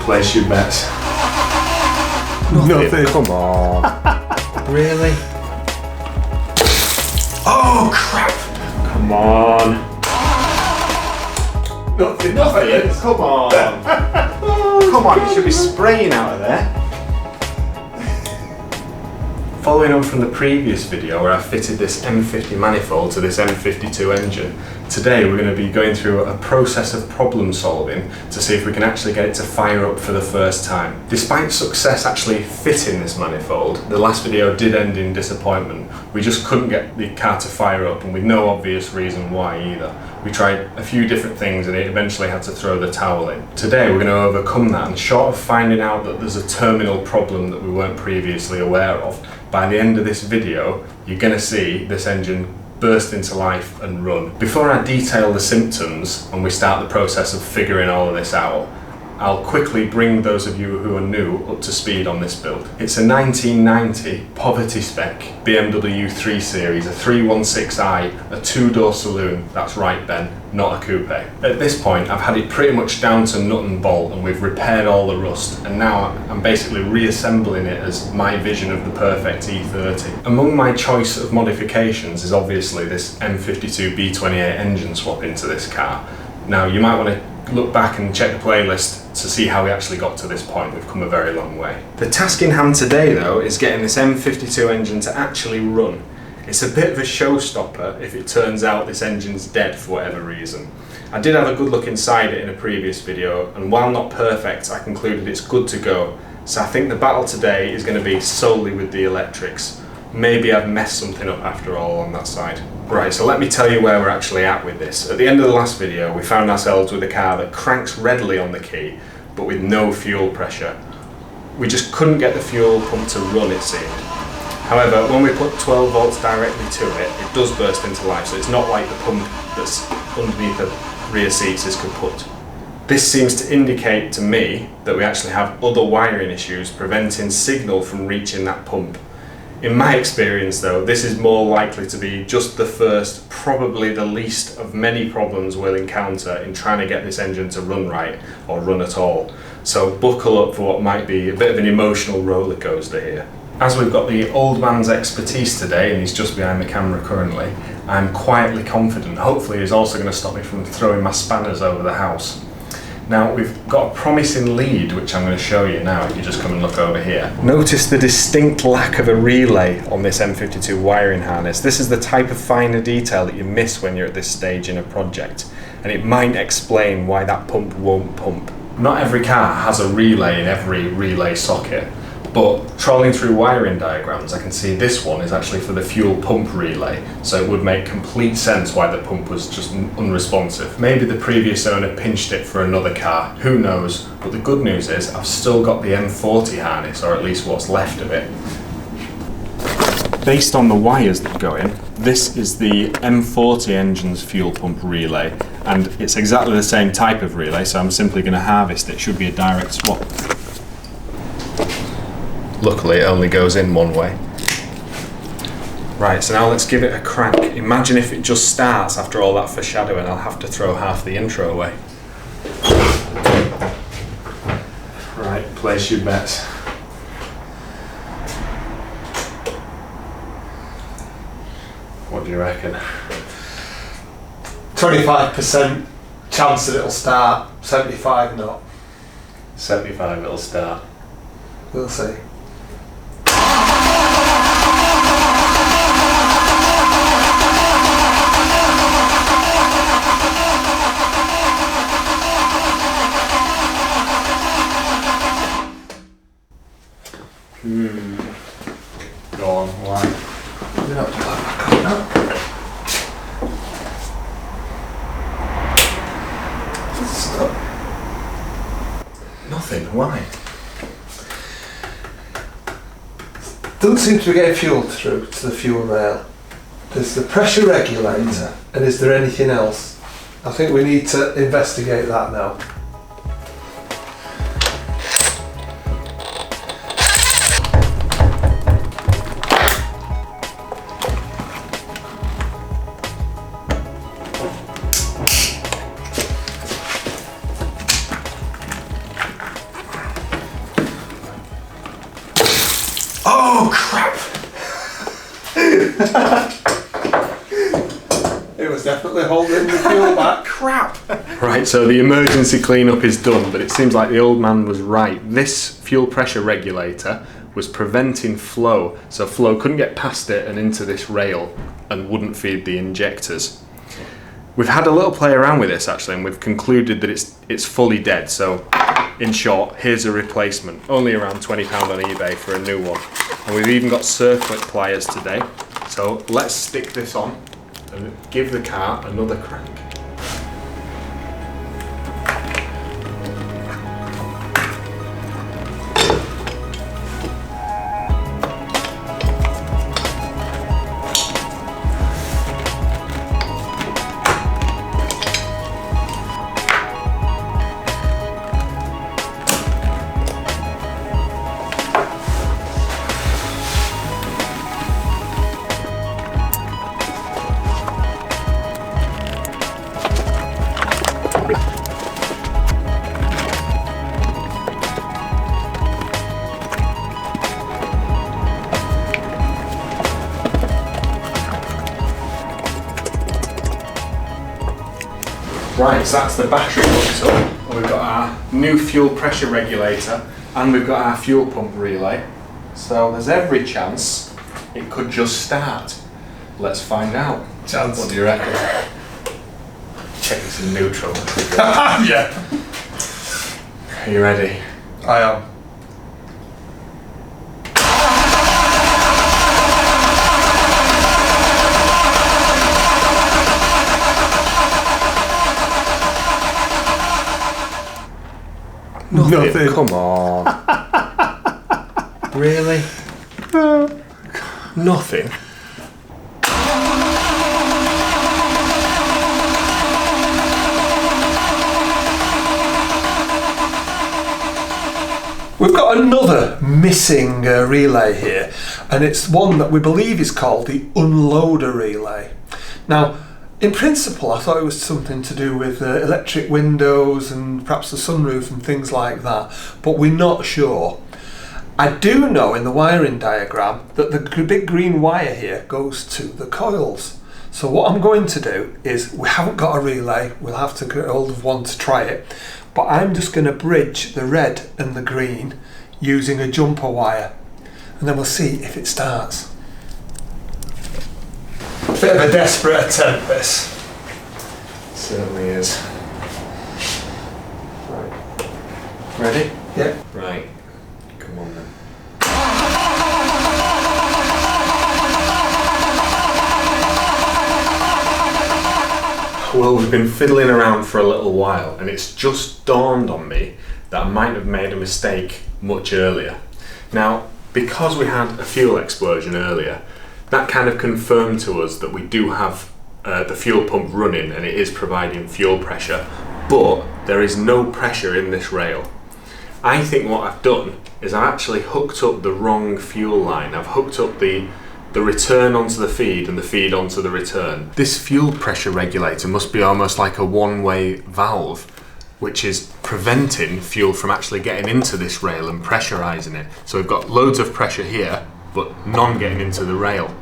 Place your bets. Nothing. Come on. Really? Oh crap! Come on. Nothing. Come on. Come on, you should be spraying out of there. Following on from the previous video where I fitted this M50 manifold to this M52 engine, today we're going to be going through a process of problem solving to see if we can actually get it to fire up for the first time. Despite success actually fitting this manifold, the last video did end in disappointment. We just couldn't get the car to fire up, and with no obvious reason why either. We tried a few different things and it eventually had to throw the towel in. Today we're going to overcome that, and short of finding out that there's a terminal problem that we weren't previously aware of, by the end of this video you're going to see this engine burst into life and run. Before I detail the symptoms and we start the process of figuring all of this out, I'll quickly bring those of you who are new up to speed on this build. It's a 1990 poverty spec BMW E30 series, a 316i, a two-door saloon. That's right, Ben, not a coupe. At this point I've had it pretty much down to nut and bolt, and we've repaired all the rust, and now I'm basically reassembling it as my vision of the perfect E30. Among my choice of modifications is obviously this M52 B28 engine swap into this car. Now you might want to look back and check the playlist to see how we actually got to this point. We've come a very long way. The task in hand today though is getting this M52 engine to actually run. It's a bit of a showstopper if it turns out this engine's dead for whatever reason. I did have a good look inside it in a previous video, and while not perfect, I concluded it's good to go. So I think the battle today is going to be solely with the electrics. Maybe I've messed something up after all on that side. Right, so let me tell you where we're actually at with this. At the end of the last video, we found ourselves with a car that cranks readily on the key, but with no fuel pressure. We just couldn't get the fuel pump to run, it seemed. However, when we put 12 volts directly to it, it does burst into life, so it's not like the pump that's underneath the rear seats is kaput. This seems to indicate to me that we actually have other wiring issues preventing signal from reaching that pump. In my experience though, this is more likely to be just the first, probably the least of many problems we'll encounter in trying to get this engine to run right, or run at all. So buckle up for what might be a bit of an emotional roller coaster here. As we've got the old man's expertise today, and he's just behind the camera currently, I'm quietly confident, hopefully he's also going to stop me from throwing my spanners over the house. Now we've got a promising lead which I'm going to show you now if you just come and look over here. Notice the distinct lack of a relay on this M52 wiring harness. This is the type of finer detail that you miss when you're at this stage in a project, and it might explain why that pump won't pump. Not every car has a relay in every relay socket, but trawling through wiring diagrams I can see this one is actually for the fuel pump relay, so it would make complete sense why the pump was just unresponsive. Maybe the previous owner pinched it for another car, who knows, but the good news is I've still got the M40 harness, or at least what's left of it. Based on the wires that go in, this is the M40 engine's fuel pump relay, and it's exactly the same type of relay, so I'm simply going to harvest it. It should be a direct swap. Luckily it only goes in one way. Right, so now let's give it a crack. Imagine if it just starts after all that foreshadowing. I'll have to throw half the intro away. Right, place your bets. What do you reckon? 25% chance that it'll start, 75 not. 75 it'll start. We'll see. Go on, why? Stop. Nothing, why? Doesn't seem to be getting fuel through to the fuel rail. There's the pressure regulator, and is there anything else? I think we need to investigate that now. Oh crap! It was definitely holding the fuel back. Crap! Right, so the emergency cleanup is done, but it seems like the old man was right. This fuel pressure regulator was preventing flow, so flow couldn't get past it and into this rail and wouldn't feed the injectors. We've had a little play around with this actually, and we've concluded that it's fully dead. So in short, here's a replacement, only around £20 on eBay for a new one. And we've even got circlip pliers today. So let's stick this on and give the car another crank. Right, so that's the battery hooked up. We've got our new fuel pressure regulator and we've got our fuel pump relay. So there's every chance it could just start. Let's find out. Chance. What do you reckon? Check this in neutral. Yeah. Are you ready? I am. Nothing. Come on. Really? Nothing? We've got another missing relay here, and it's one that we believe is called the unloader relay. Now, in principle, I thought it was something to do with electric windows and perhaps the sunroof and things like that, but we're not sure. I do know in the wiring diagram that the big green wire here goes to the coils. So what I'm going to do is, we haven't got a relay, we'll have to get hold of one to try it, but I'm just going to bridge the red and the green using a jumper wire, and then we'll see if it starts. Bit of a desperate attempt, this. Certainly is. Right. Ready? Yeah. Right. Come on then. Well, we've been fiddling around for a little while and it's just dawned on me that I might have made a mistake much earlier. Now, because we had a fuel explosion earlier, that kind of confirmed to us that we do have the fuel pump running and it is providing fuel pressure, but there is no pressure in this rail. I think what I've done is I've actually hooked up the wrong fuel line. I've hooked up the return onto the feed and the feed onto the return. This fuel pressure regulator must be almost like a one-way valve, which is preventing fuel from actually getting into this rail and pressurizing it. So we've got loads of pressure here, but none getting into the rail.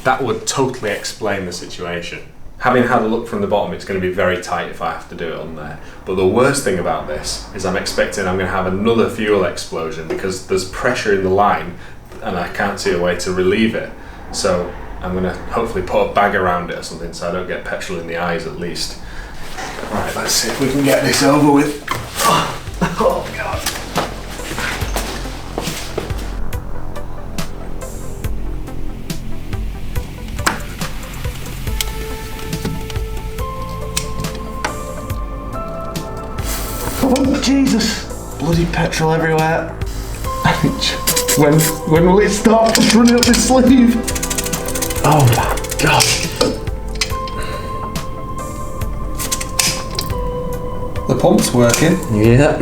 That would totally explain the situation. Having had a look from the bottom, it's going to be very tight if I have to do it on there. But the worst thing about this is I'm expecting I'm going to have another fuel explosion because there's pressure in the line and I can't see a way to relieve it. So I'm going to hopefully put a bag around it or something so I don't get petrol in the eyes at least. Right, let's see if we can get this over with. Oh God. Oh Jesus! Bloody petrol everywhere. When will it stop? Just running up this sleeve. Oh my God. The pump's working. Yeah.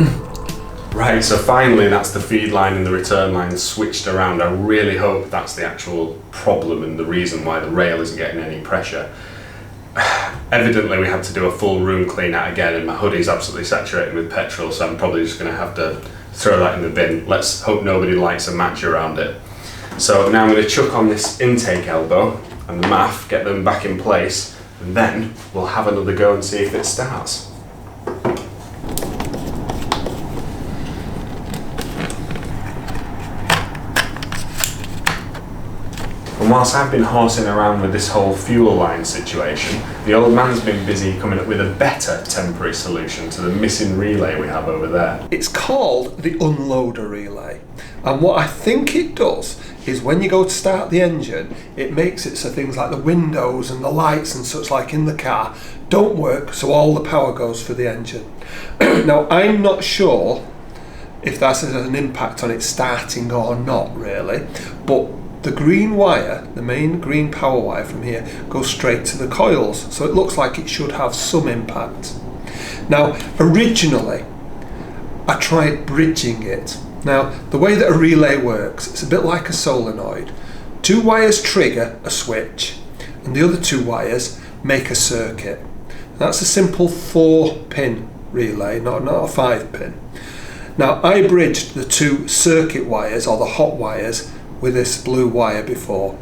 Right, so finally that's the feed line and the return line switched around. I really hope that's the actual problem and the reason why the rail isn't getting any pressure. Evidently we had to do a full room clean out again and my hoodie's absolutely saturated with petrol, so I'm probably just going to have to throw that in the bin. Let's hope nobody lights a match around it. So now I'm going to chuck on this intake elbow and the MAF, get them back in place, and then we'll have another go and see if it starts. And whilst I've been horsing around with this whole fuel line situation, the old man's been busy coming up with a better temporary solution to the missing relay we have over there. It's called the unloader relay, and what I think it does is when you go to start the engine, it makes it so things like the windows and the lights and such like in the car don't work, so all the power goes for the engine. Now, I'm not sure if that has an impact on it starting or not really, but the green wire, the main green power wire from here, goes straight to the coils, so it looks like it should have some impact. Now, originally, I tried bridging it. Now, the way that a relay works, it's a bit like a solenoid. 2 wires trigger a switch, and the other 2 wires make a circuit. That's a simple 4-pin relay, not a 5-pin. Now, I bridged the 2 circuit wires, or the hot wires, with this blue wire before,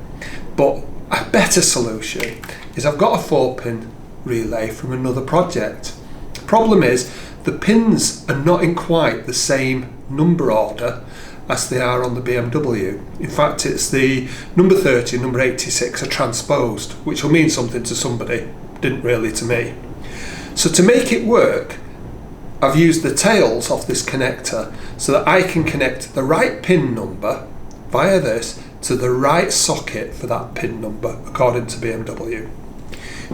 but a better solution is I've got a 4-pin relay from another project. The problem is the pins are not in quite the same number order as they are on the BMW. In fact, it's the number 30 and number 86 are transposed, which will mean something to somebody, didn't really to me. So to make it work, I've used the tails of this connector so that I can connect the right pin number via this to the right socket for that pin number according to BMW.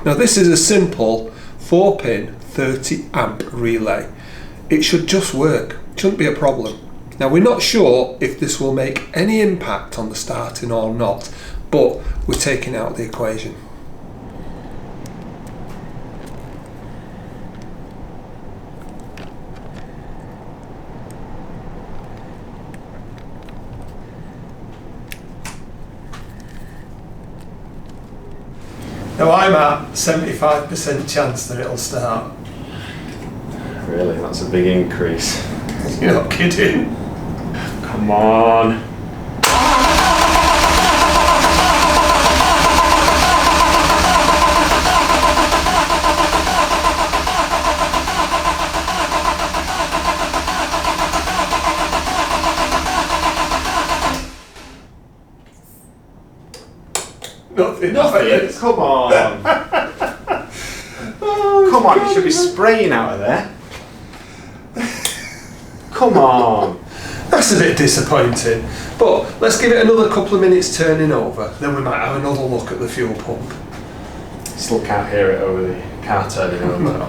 Now, this is a simple 4-pin 30 amp relay. It should just work, shouldn't be a problem. Now, we're not sure if this will make any impact on the starting or not, but we're taking out the equation. Now, I'm at 75% chance that it'll start. Really, that's a big increase. You're not kidding. Come on. Nothing. Come on. Come on, you should be spraying out of there. Come on. That's a bit disappointing, but let's give it another couple of minutes turning over, then we might have another look at the fuel pump. Still can't hear it over the car turning over,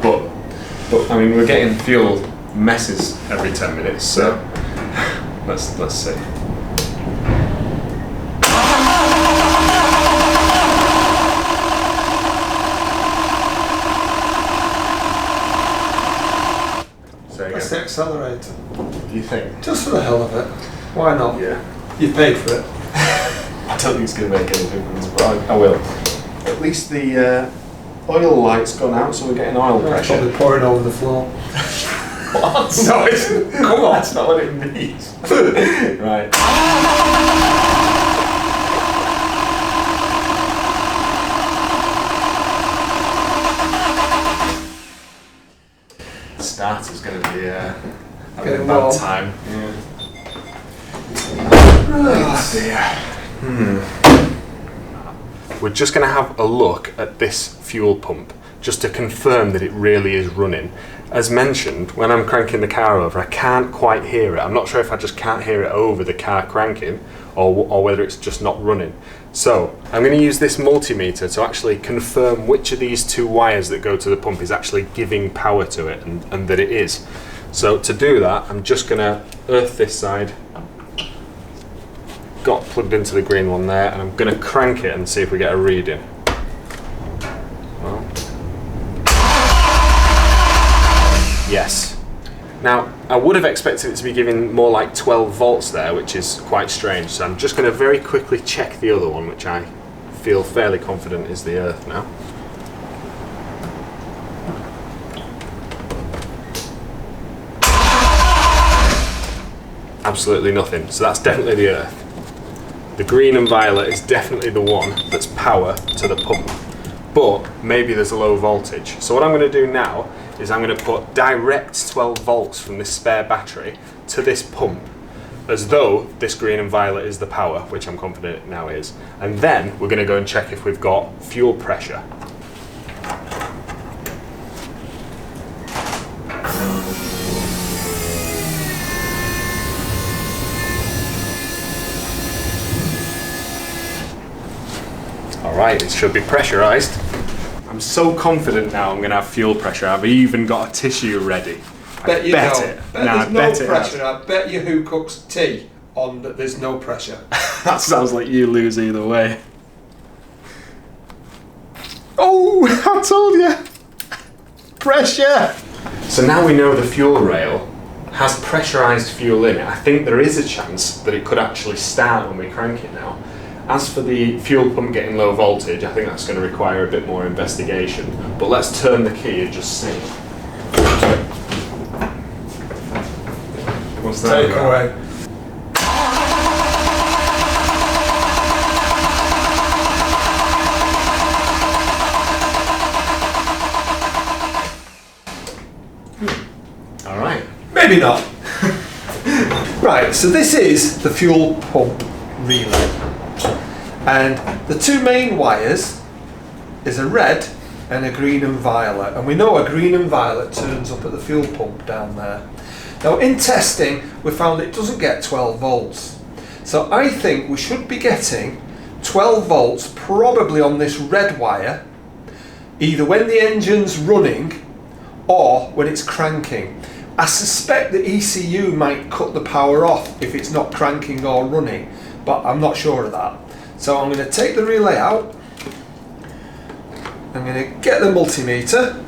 but I mean, we're getting fuel messes every 10 minutes, so let's see. That's the accelerator. Do you think? Just for the hell of it. Why not? Yeah. You paid for it. I don't think it's going to make any difference, but I will. At least the oil light's gone out, so we're getting oil pressure. Probably pouring over the floor. What? No, it's, come on. That's not what it means. Right. Starter's going to be having a bad time. Yeah. Oh dear. We're just going to have a look at this fuel pump just to confirm that it really is running. As mentioned, when I'm cranking the car over, I can't quite hear it. I'm not sure if I just can't hear it over the car cranking or whether it's just not running. So I'm going to use this multimeter to actually confirm which of these 2 wires that go to the pump is actually giving power to it and that it is. So to do that, I'm just going to earth this side. Got plugged into the green one there, and I'm going to crank it and see if we get a reading. Well. Yes. Now, I would have expected it to be giving more like 12 volts there, which is quite strange. So I'm just going to very quickly check the other one, which I feel fairly confident is the earth now. Absolutely nothing. So that's definitely the earth. The green and violet is definitely the one that's power to the pump, but maybe there's a low voltage. So what I'm going to do now is I'm going to put direct 12 volts from this spare battery to this pump, as though this green and violet is the power, which I'm confident it now is. And then we're going to go and check if we've got fuel pressure. Alright, it should be pressurised. I'm so confident now I'm going to have fuel pressure. I've even got a tissue ready. Bet you bet don't. it. Bet No, I there's bet no it pressure. has. I bet you who cooks tea on that there's no pressure. That sounds like you lose either way. Oh, I told you! Pressure! So now we know the fuel rail has pressurised fuel in it. I think there is a chance that it could actually start when we crank it now. As for the fuel pump getting low voltage, I think that's going to require a bit more investigation. But let's turn the key and just see. What's that Take about? away. Alright. Maybe not. Right, so this is the fuel pump relay. And the two main wires is a red and a green and violet. And we know a green and violet turns up at the fuel pump down there. Now in testing, we found it doesn't get 12 volts. So I think we should be getting 12 volts probably on this red wire, either when the engine's running or when it's cranking. I suspect the ECU might cut the power off if it's not cranking or running, but I'm not sure of that. So I'm going to take the relay out. I'm going to get the multimeter.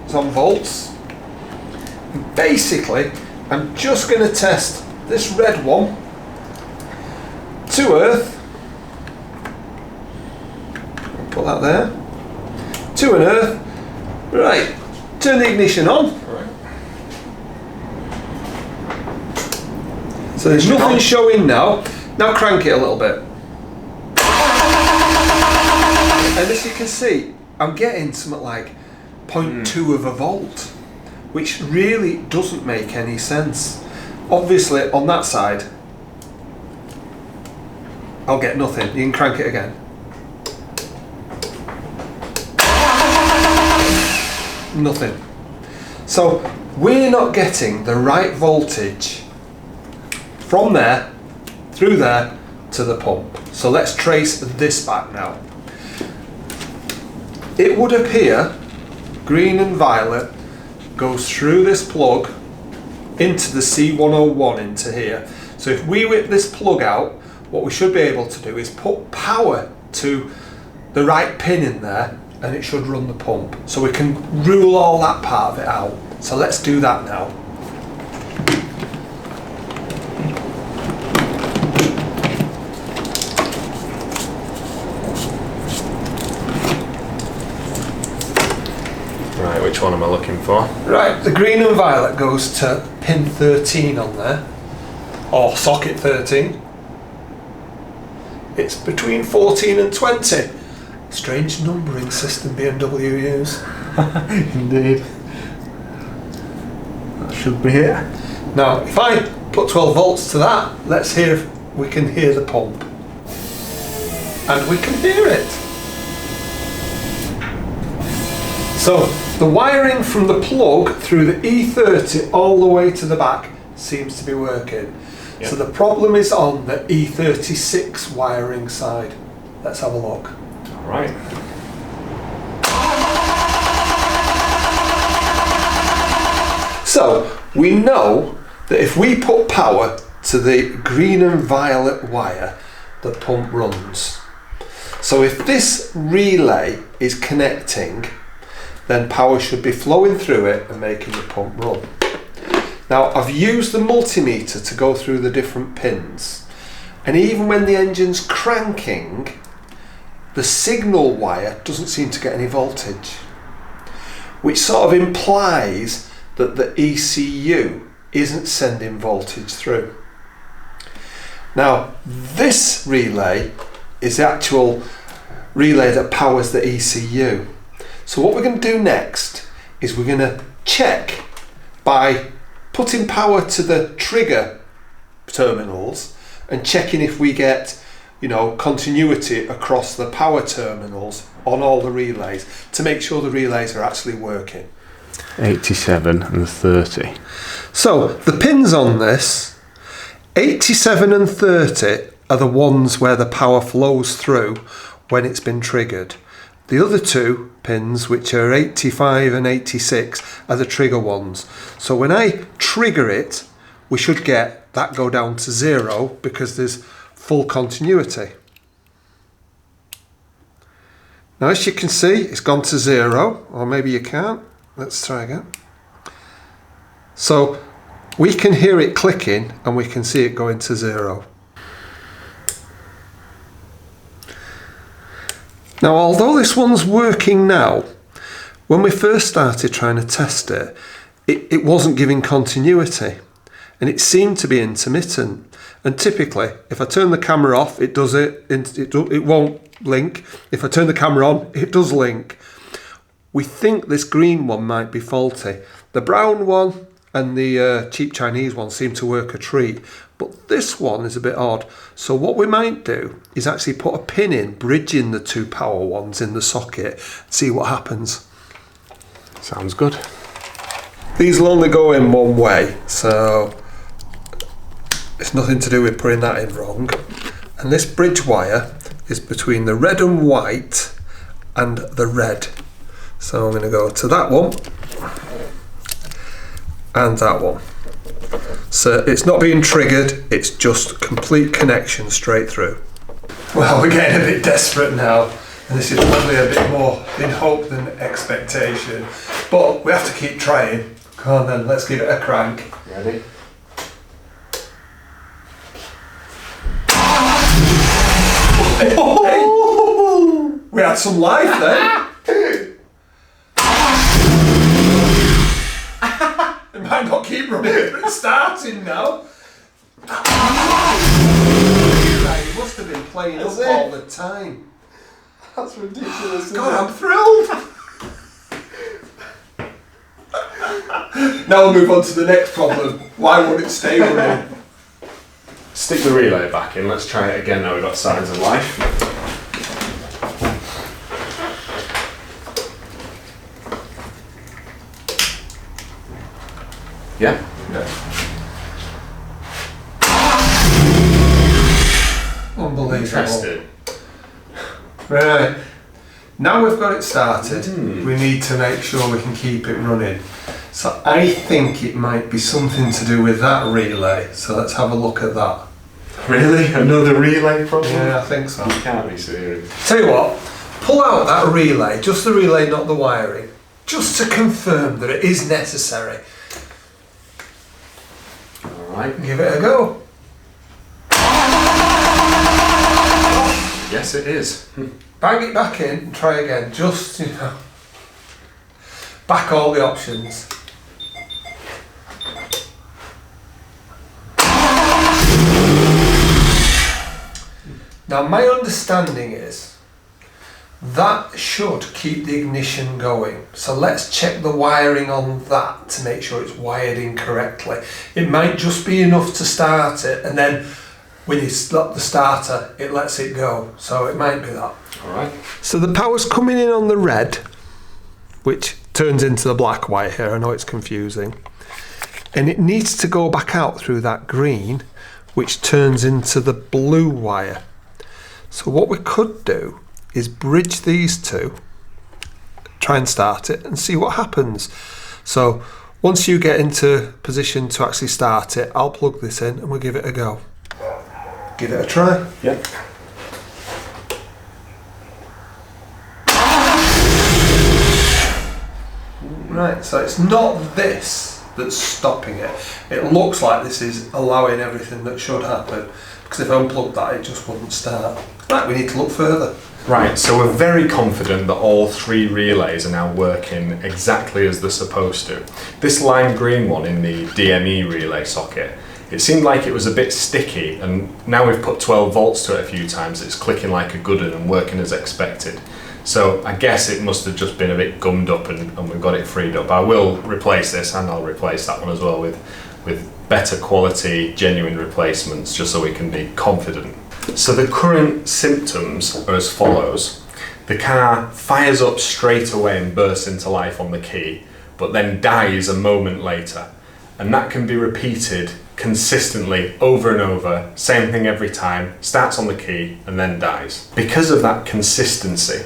It's on volts. And basically, I'm just going to test this red one to earth. I'll put that there. To an earth. Right. Turn the ignition on. So there's nothing showing now. Now crank it a little bit. And as you can see, I'm getting something like 0.2 of a volt, which really doesn't make any sense. Obviously on that side, I'll get nothing. You can crank it again. Nothing. So we're not getting the right voltage from there, through there, to the pump. So let's trace this back now. It would appear green and violet goes through this plug into the C101 into here. So if we whip this plug out, what we should be able to do is put power to the right pin in there and it should run the pump. So we can rule all that part of it out. So let's do that now. Right, which one am I looking for? Right, the green and violet goes to pin 13 on there, or socket 13. It's between 14 and 20. Strange numbering system BMW use. Indeed. That should be it. Now, if I put 12 volts to that, let's hear if we can hear the pump. And we can hear it. So, the wiring from the plug through the E30 all the way to the back seems to be working. Yep. So the problem is on the E36 wiring side. Let's have a look. Alright. So, we know that if we put power to the green and violet wire, the pump runs. So if this relay is connecting, then power should be flowing through it and making the pump run. Now I've used the multimeter to go through the different pins, and even when the engine's cranking, the signal wire doesn't seem to get any voltage, which sort of implies that the ECU isn't sending voltage through. Now, this relay is the actual relay that powers the ECU. So what we're going to do next is we're going to check by putting power to the trigger terminals and checking if we get, you know, continuity across the power terminals on all the relays to make sure the relays are actually working. 87 and 30. So the pins on this, 87 and 30 are the ones where the power flows through when it's been triggered. The other two pins, which are 85 and 86, are the trigger ones. So when I trigger it, we should get that go down to 0 because there's full continuity. Now, as you can see, it's gone to 0, or maybe you can't. Let's try again. So we can hear it clicking and we can see it going to 0. Now, although this one's working now, when we first started trying to test it, it wasn't giving continuity and it seemed to be intermittent. And typically, if I turn the camera off, it does it, it won't link. If I turn the camera on, it does link. We think this green one might be faulty. The brown one and the cheap Chinese one seem to work a treat, but this one is a bit odd. So what we might do is actually put a pin in, bridging the two power ones in the socket, see what happens. Sounds good. These will only go in one way, so it's nothing to do with putting that in wrong. And this bridge wire is between the red and white and the red. So I'm going to go to that one and that one. So it's not being triggered, it's just complete connection straight through. Well, we're getting a bit desperate now, and this is probably a bit more in hope than expectation, but we have to keep trying. Come on then, let's give it a crank. Ready? Hey, we had some life then. It might not keep running, but it's starting now. He must have been playing up all the time. That's ridiculous. God, I'm thrilled. Now we'll move on to the next problem. Why won't it stay running? Stick the relay back in. Let's try it again now we've got signs of life. Yeah? Unbelievable. Interesting. Right. Now we've got it started, we need to make sure we can keep it running. So I think it might be something to do with that relay. So let's have a look at that. Really? Another relay problem? Yeah, I think so. You can't be serious. Tell you what, pull out that relay, just the relay, not the wiring, just to confirm that it is necessary. Alright. Give it a go. Yes, it is. Bang it back in and try again, just, you know, back all the options. Now my understanding is that should keep the ignition going. So let's check the wiring on that to make sure it's wired in correctly. It might just be enough to start it, and then when you stop the starter, it lets it go. So it might be that. Alright. So the power's coming in on the red, which turns into the black wire here. I know it's confusing. And it needs to go back out through that green, which turns into the blue wire. So what we could do is bridge these two, try and start it and see what happens. So once you get into position to actually start it, I'll plug this in and we'll give it a go. Give it a try. Yep. Right, so it's not this that's stopping it. It looks like this is allowing everything that should happen, because if I unplugged that, it just wouldn't start. Right, we need to look further. Right, so we're very confident that all three relays are now working exactly as they're supposed to. This lime green one in the DME relay socket It seemed like it was a bit sticky, and now we've put 12 volts to it a few times, it's clicking like a good one and working as expected. So I guess it must have just been a bit gummed up and we've got it freed up. I will replace this, and I'll replace that one as well with better quality, genuine replacements, just so we can be confident. So the current symptoms are as follows. The car fires up straight away and bursts into life on the key, but then dies a moment later. And that can be repeated consistently over and over, same thing every time, starts on the key and then dies. Because of that consistency,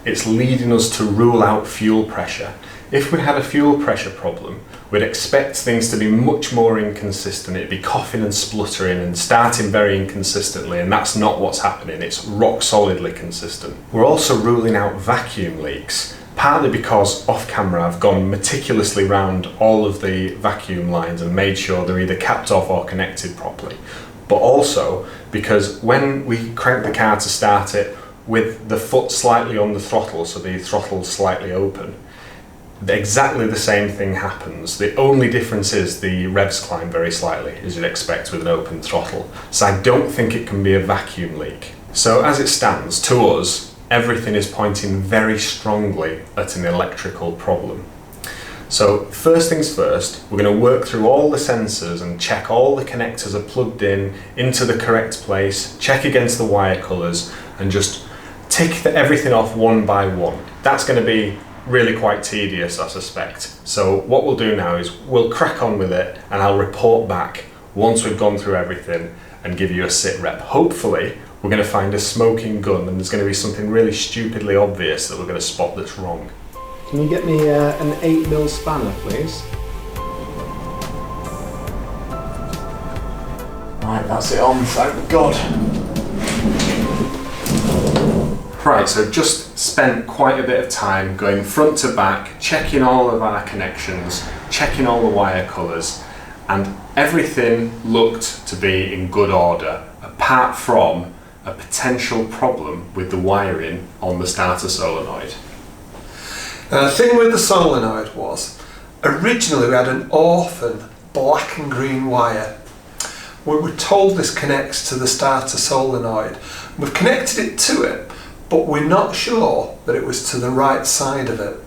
it's leading us to rule out fuel pressure. If we had a fuel pressure problem, we'd expect things to be much more inconsistent. It'd be coughing and spluttering and starting very inconsistently, and that's not what's happening. It's rock solidly consistent. We're also ruling out vacuum leaks, partly because off camera I've gone meticulously round all of the vacuum lines and made sure they're either capped off or connected properly. But also because when we crank the car to start it with the foot slightly on the throttle, so the throttle's slightly open, exactly the same thing happens. The only difference is the revs climb very slightly, as you'd expect with an open throttle. So I don't think it can be a vacuum leak. So as it stands, to us, everything is pointing very strongly at an electrical problem. So first things first, we're going to work through all the sensors and check all the connectors are plugged in into the correct place, check against the wire colours, and just tick everything off one by one. That's going to be really quite tedious, I suspect. So what we'll do now is we'll crack on with it, and I'll report back once we've gone through everything and give you a sit rep. Hopefully we're going to find a smoking gun and there's going to be something really stupidly obvious that we're going to spot that's wrong. Can you get me an 8mm spanner, please? Right, that's it on, thank God. Right, so just spent quite a bit of time going front to back, checking all of our connections, checking all the wire colours, and everything looked to be in good order, apart from a potential problem with the wiring on the starter solenoid. The thing with the solenoid was, originally we had an orphan black and green wire. We were told this connects to the starter solenoid. We've connected it to it, but we're not sure that it was to the right side of it.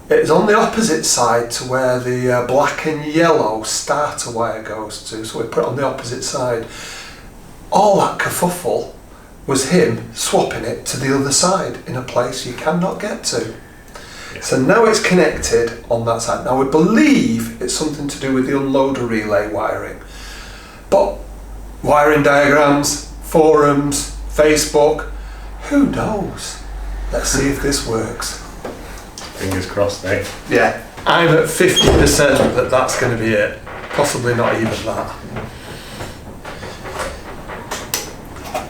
It's on the opposite side to where the black and yellow starter wire goes to, so we put it on the opposite side. All that kerfuffle was him swapping it to the other side in a place you cannot get to. So now it's connected on that side. Now we believe it's something to do with the unloader relay wiring. But wiring diagrams, forums, Facebook, who knows? Let's see if this works. Fingers crossed, eh? Yeah, I'm at 50% that that's going to be it. Possibly not even that.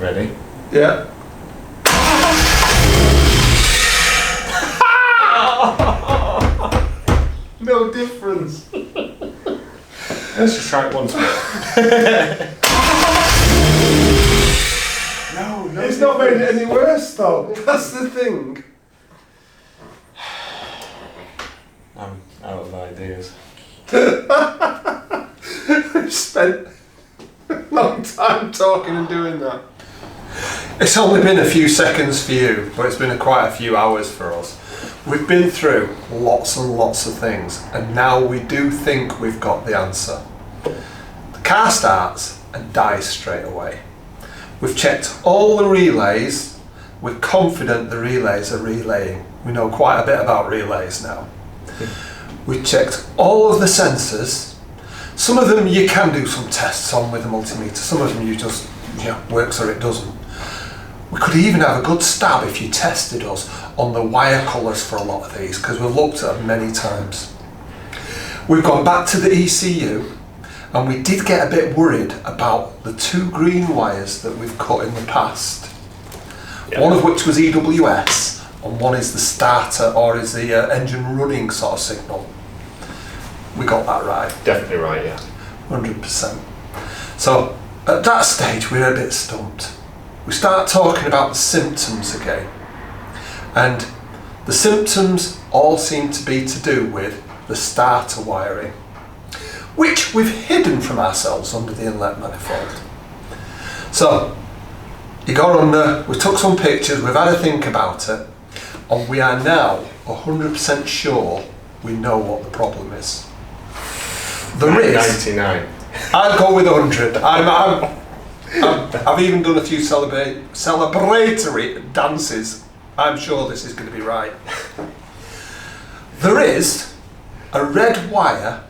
Ready? Yeah. No difference. Let's just try it once more. No, It's not made it any worse though. That's the thing. I'm out of ideas. We've spent a long time talking and doing that. It's only been a few seconds for you, but it's been quite a few hours for us. We've been through lots and lots of things, and now we do think we've got the answer. The car starts and dies straight away. We've checked all the relays. We're confident the relays are relaying. We know quite a bit about relays now. We've checked all of the sensors. Some of them you can do some tests on with a multimeter. Some of them you just, works or it doesn't. We could even have a good stab if you tested us on the wire colours for a lot of these, because we've looked at them many times. We've gone back to the ECU, and we did get a bit worried about the two green wires that we've cut in the past. Yeah. One of which was EWS, and one is the starter or is the engine running sort of signal. We got that right. Definitely right, yeah. 100%. So at that stage we're a bit stumped. We start talking about the symptoms again, and the symptoms all seem to be to do with the starter wiring. which we've hidden from ourselves under the inlet manifold. So, you got under, we took some pictures, we've had a think about it, and we are now 100% sure we know what the problem is. There is 99. I'd go with 100. I've even done a few celebratory dances. I'm sure this is going to be right. There is a red wire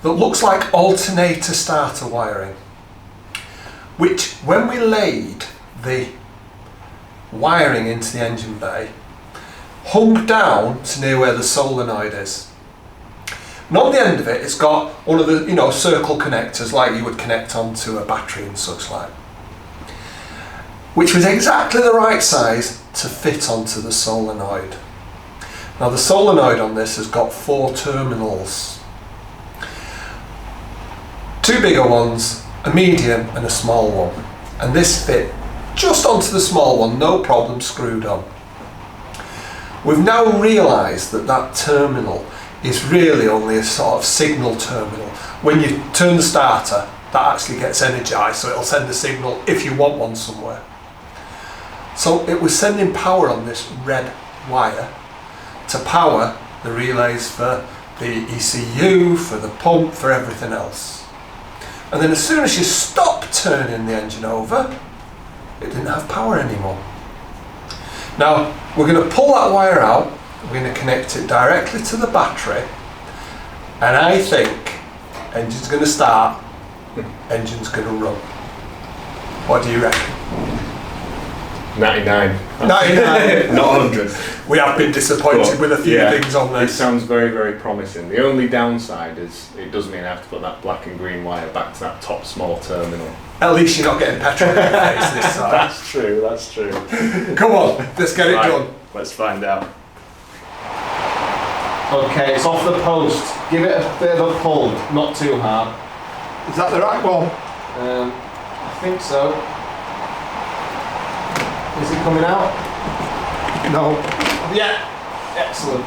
that looks like alternator starter wiring, which when we laid the wiring into the engine bay, hung down to near where the solenoid is. And on the end of it, it's got one of the, circle connectors like you would connect onto a battery and such like, which was exactly the right size to fit onto the solenoid. Now the solenoid on this has got 4 terminals. 2 bigger ones, a medium and a small one. And this fit just onto the small one, no problem, screwed on. We've now realised that that terminal is really only a sort of signal terminal. When you turn the starter, that actually gets energised, so it'll send a signal if you want one somewhere. So it was sending power on this red wire to power the relays for the ECU, for the pump, for everything else. And then as soon as you stop turning the engine over, it didn't have power anymore. Now, we're going to pull that wire out, we're going to connect it directly to the battery, and I think engine's going to start, engine's going to run. What do you reckon? 99. 99. Not 100. We have been disappointed with a few things on It this. sounds very, very promising. The only downside is it does mean I have to put that black and green wire back to that top small terminal. At least you're not getting petrol in your face this time. That's true, that's true. Come on, let's get it done. Let's find out. Okay, it's off the post. Give it a bit of a pull, not too hard. Is that the right one? I think so. Is it coming out? No. Yeah. Excellent.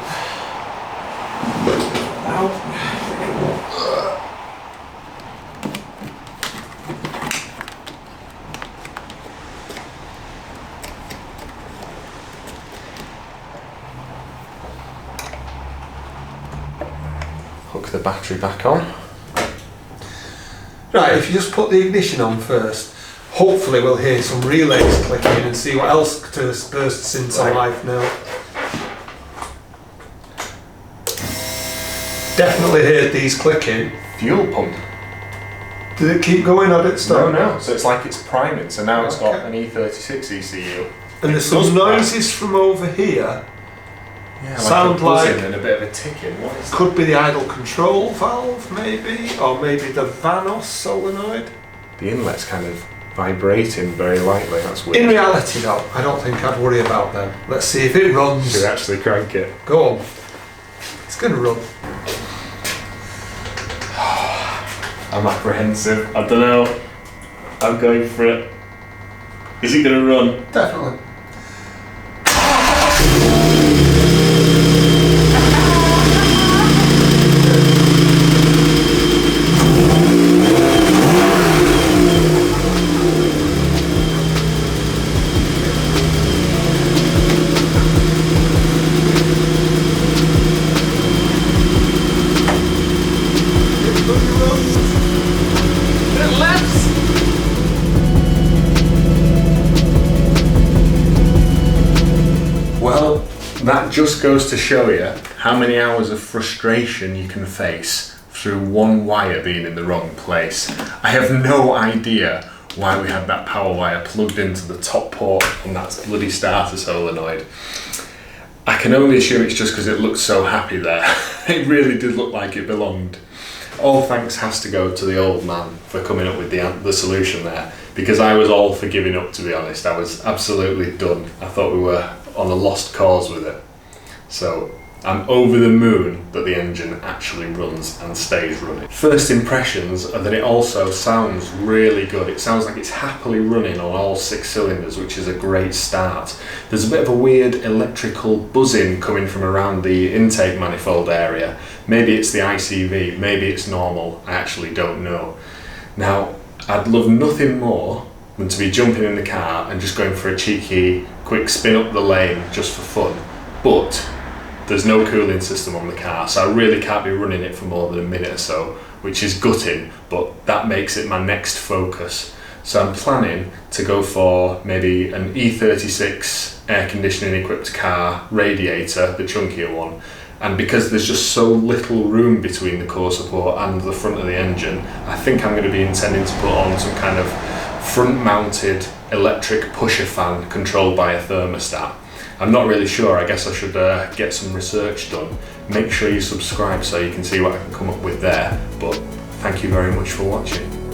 Now. Hook the battery back on. Right, if you just put the ignition on first, hopefully we'll hear some relays clicking and see what else bursts into life now. Definitely heard these clicking. Fuel pump. Did it keep going or did it stop? No. So it's like it's priming. So now it's got an E36 ECU. And there's some noises from over here. Yeah, Sound a buzzing like and a bit of a ticking. What is that? could be the idle control valve maybe, or maybe the Vanos solenoid. The inlet's kind of vibrating very lightly. That's weird. In reality though, I don't think I'd worry about them. Let's see if it runs. Should actually crank it. Go on. It's going to run. I'm apprehensive. I don't know. I'm going for it. Is it going to run? Definitely. Well, that just goes to show you how many hours of frustration you can face through one wire being in the wrong place. I have no idea why we had that power wire plugged into the top port on that bloody starter solenoid. I can only assume it's just because it looked so happy there. It really did look like it belonged. All thanks has to go to the old man for coming up with the solution there, because I was all for giving up, to be honest. I was absolutely done. I thought we were on a lost cause with it. So I'm over the moon that the engine actually runs and stays running. First impressions are that it also sounds really good. It sounds like it's happily running on all 6 cylinders, which is a great start. There's a bit of a weird electrical buzzing coming from around the intake manifold area. Maybe it's the ICV, maybe it's normal, I actually don't know. Now, I'd love nothing more than to be jumping in the car and just going for a cheeky quick spin up the lane just for fun, but there's no cooling system on the car, so I really can't be running it for more than a minute or so, which is gutting, but that makes it my next focus. So I'm planning to go for maybe an E36 air conditioning equipped car radiator, the chunkier one, and because there's just so little room between the core support and the front of the engine, I think I'm going to be intending to put on some kind of front mounted electric pusher fan controlled by a thermostat. I'm not really sure, I guess I should get some research done. Make sure you subscribe so you can see what I can come up with there, but thank you very much for watching.